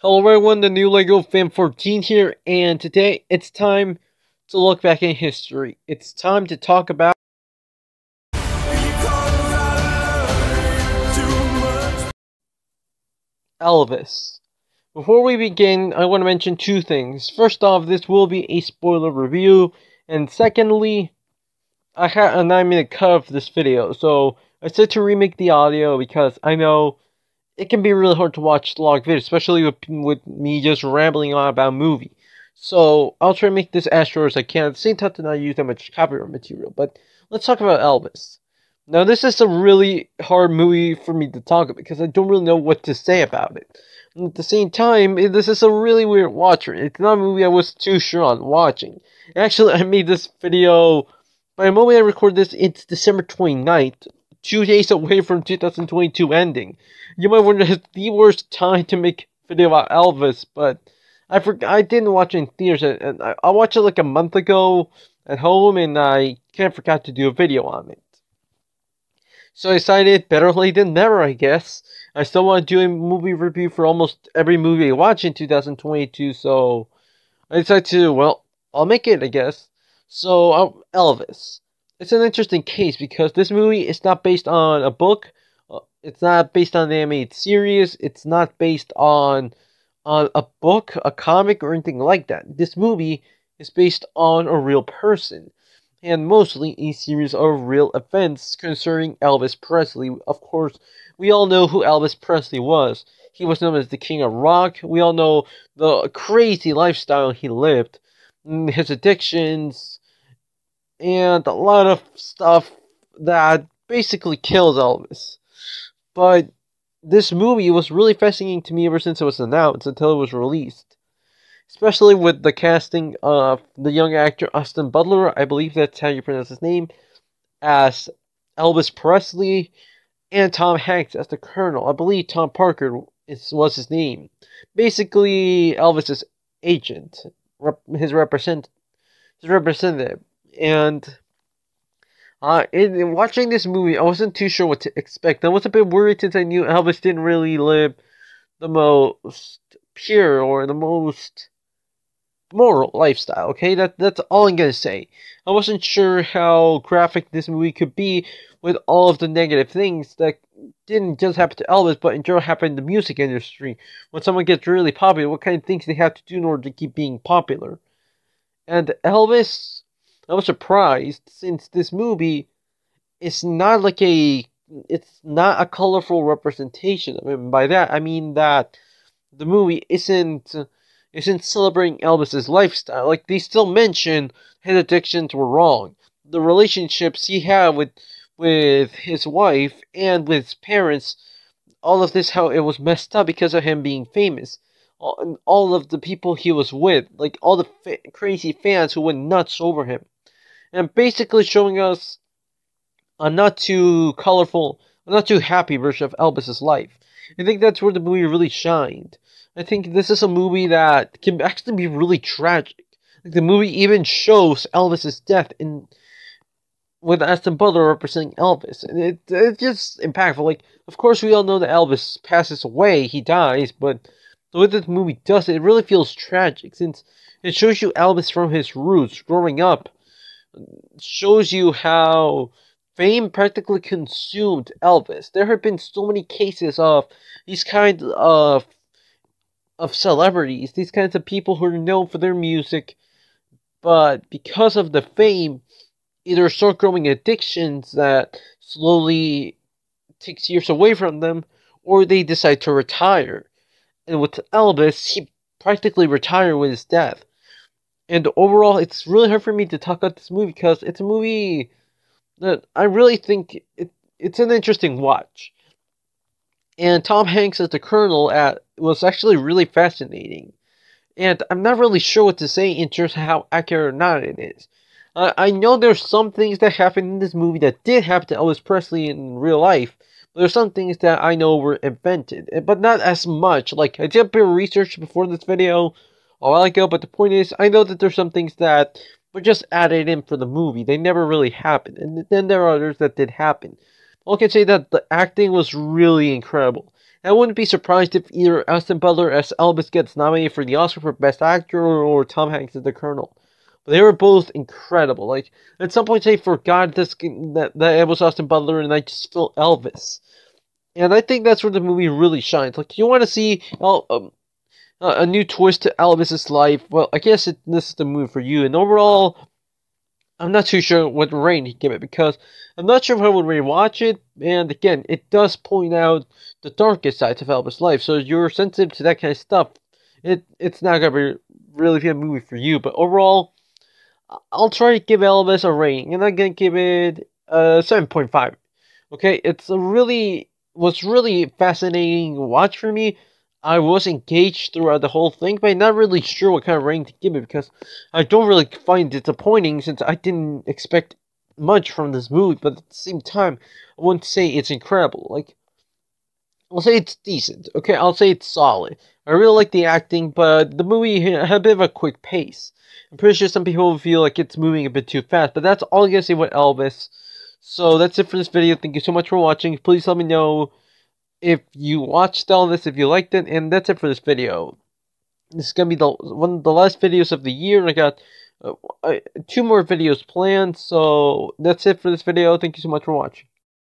Hello everyone, the new LEGO Fan 14 here, and today it's time to look back in history. It's time to talk about Elvis. Before we begin, I want to mention two things. First off, this will be a spoiler review, and secondly, I had a 9-minute cut of this video, so I said to remake the audio because I know it can be really hard to watch long videos, especially with me just rambling on about a movie. So I'll try to make this as short as I can. At the same time, to not use that much copyright material. But let's talk about Elvis. Now, this is a really hard movie for me to talk about because I don't really know what to say about it. And at the same time, this is a really weird watcher. It's not a movie I was too sure on watching. Actually, I made this video. By the moment I record this, it's December 29th. 2 days away from 2022 ending. You might wonder if it's the worst time to make a video about Elvis, but I didn't watch it in theaters, and I watched it like a month ago at home, and I kind of forgot to do a video on it. So I decided better late than never, I guess. I still want to do a movie review for almost every movie I watch in 2022, so I decided to, well, I'll make it, I guess. So, Elvis. It's an interesting case because this movie is not based on a book. It's not based on an animated series. It's not based on a book, a comic, or anything like that. This movie is based on a real person, and mostly a series of real events concerning Elvis Presley. Of course, we all know who Elvis Presley was. He was known as the King of Rock. We all know the crazy lifestyle he lived, his addictions, and a lot of stuff that basically kills Elvis. But this movie was really fascinating to me ever since it was announced until it was released. Especially with the casting of the young actor Austin Butler, I believe that's how you pronounce his name, as Elvis Presley, and Tom Hanks as the Colonel. I believe Tom Parker was his name. Basically, Elvis's agent, his representative. And in watching this movie, I wasn't too sure what to expect. I was a bit worried since I knew Elvis didn't really live the most pure or the most moral lifestyle. Okay, that's all I'm gonna say. I wasn't sure how graphic this movie could be with all of the negative things that didn't just happen to Elvis, but in general happen in the music industry. When someone gets really popular, what kind of things they have to do in order to keep being popular. And Elvis, I was surprised since this movie is not like it's not a colorful representation. I mean, by that I mean that the movie isn't celebrating Elvis's lifestyle. Like, they still mention his addictions were wrong, the relationships he had with his wife and with his parents, all of this, how it was messed up because of him being famous. All of the people he was with, like all the crazy fans who went nuts over him. And basically showing us a not too colorful, not too happy version of Elvis's life. I think that's where the movie really shined. I think this is a movie that can actually be really tragic. Like, the movie even shows Elvis's death with Aston Butler representing Elvis. And it's just impactful. Like, of course we all know that Elvis passes away, he dies, but the way this movie does it, it really feels tragic, since it shows you Elvis from his roots, growing up. It shows you how fame practically consumed Elvis. There have been so many cases of these kinds of celebrities, these kinds of people who are known for their music, but because of the fame, either start growing addictions that slowly takes years away from them, or they decide to retire. And with Elvis, he practically retired with his death. And overall, it's really hard for me to talk about this movie because it's a movie that I really think it's an interesting watch. And Tom Hanks as the Colonel was actually really fascinating. And I'm not really sure what to say in terms of how accurate or not it is. I know there's some things that happened in this movie that did happen to Elvis Presley in real life. There's some things that I know were invented, but not as much. Like, I did a bit of research before this video a while ago, but the point is, I know that there's some things that were just added in for the movie. They never really happened, and then there are others that did happen. I can say that the acting was really incredible. I wouldn't be surprised if either Austin Butler as Elvis gets nominated for the Oscar for Best Actor or Tom Hanks as the Colonel. But they were both incredible. Like, at some point, I forgot that it was Austin Butler, and I just felt Elvis. And I think that's where the movie really shines. Like, you want to see a new twist to Elvis's life? Well, I guess this is the movie for you. And overall, I'm not too sure what rating to give it because I'm not sure if I would rewatch it. And again, it does point out the darkest sides of Elvis' life. So if you're sensitive to that kind of stuff, it's not gonna be really be a movie for you. But overall, I'll try to give Elvis a rating, and I'm gonna give it a 7.5. Okay, was really fascinating watch for me. I was engaged throughout the whole thing, but I'm not really sure what kind of rating to give it because I don't really find it disappointing since I didn't expect much from this movie. But at the same time, I wouldn't say it's incredible. Like, I'll say it's decent. Okay, I'll say it's solid. I really like the acting, but the movie had a bit of a quick pace. I'm pretty sure some people feel like it's moving a bit too fast, but that's all I gotta say about Elvis. So that's it for this video. Thank you so much for watching. Please let me know if you watched all this, if you liked it, and that's it for this video. This is gonna be one of the last videos of the year, and I got 2 more videos planned. So that's it for this video. Thank you so much for watching.